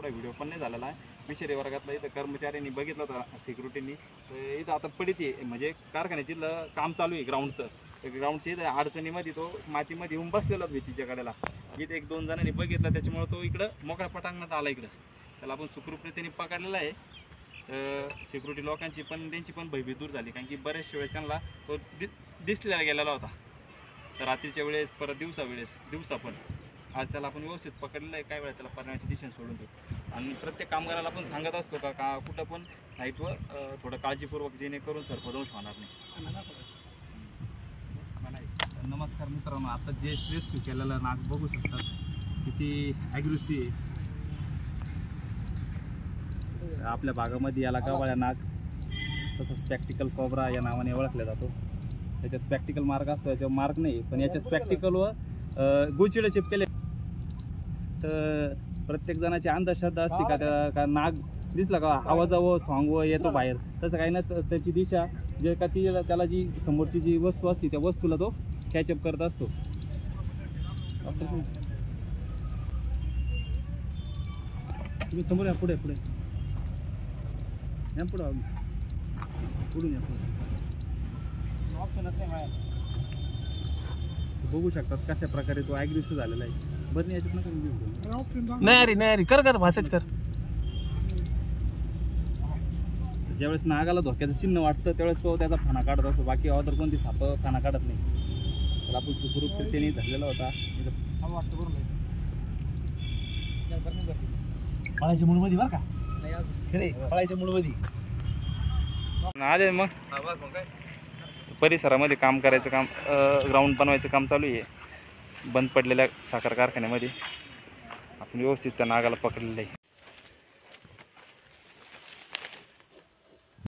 एवढा व्हिडिओ पण नाही झालेला आहे. विषारी वर्गातला इथं कर्मचाऱ्यांनी बघितलं होतं सिक्युरिटीनी, तर इथं आता पडित आहे म्हणजे कारखान्याची काम चालू आहे ग्राउंडचं. तर ग्राउंडच्या इथं अडचणीमध्ये तो मातीमध्ये येऊन बसलेला भीतीच्या कडेला. इथं 1-2 जणांनी बघितलं, त्याच्यामुळे तो इकडं मोकळ्या पटांगणात आला. इकडं त्याला आपण सुखरूपरीतीने पकडलेला आहे. सिक्युरिटी लोकांची पण त्यांची पण भयभीत दूर झाली, कारण की बऱ्याचशा वेळेस त्यांना तो दिसलेला गेलेला होता. तर रात्रीच्या वेळेस परत दिवसा पण आज त्याला आपण व्यवस्थित पकडलेलं आहे. काय वेळा त्याला परण्याची दिशेने सोडून देऊ. आणि प्रत्येक कामगाराला आपण सांगत असतो का कुठं पण साईटवर थोडं काळजीपूर्वक, जेणेकरून सर्पदंश होणार नाही. नमस्कार मित्रांनो, आता जे रेस्क्यू केलेलं नाग बघू शकतात किती ॲग्रेसिव्ह आहे. आपल्या भागामध्ये याला गवाळ्या नाग, तसं स्पॅक्टिकल कोब्रा या नावाने ओळखला जातो. त्याच्या स्पॅक्टिकल मार्क असतो, याच्यावर मार्क नाही, पण याच्या स्पॅक्टिकलवर गुळचिडं चिपकेले. तर प्रत्येक जणाची अंधश्रद्धा असते का नाग दिसला का आवाजावं सॉंगवं येतो बाहेर. तसं काही नसतं. त्याची दिशा जे का ती त्याला जी समोरची जी वस्तू असते त्या वस्तूला तो कॅचअप करत असतो. तुम्ही समोर या, पुढे या, पुढून या. बघू शकतात कशा प्रकारे तो ॲग्रेसिव्ह झालेला आहे. बरं नाही याच्यात नाही कर भाषेत कर. ज्यावेळेस नागाला धोक्याचं चिन्ह वाटतं त्यावेळेस तो त्याचा फाना काढत असतो. बाकी अदर कोणती साप फाना काढत नाही. तर आपण सुखरूपतेने धरलेला होता. फळाच्या मूळमध्ये बरं का, फळाच्या मूळमध्ये आले. मग परिसरामध्ये काम करायचं काम, ग्राउंड बनवायचं काम चालू आहे बंद पडलेल्या साखर कारखान्यामध्ये. आपण व्यवस्थित त्या नागाला पकडलेलं आहे.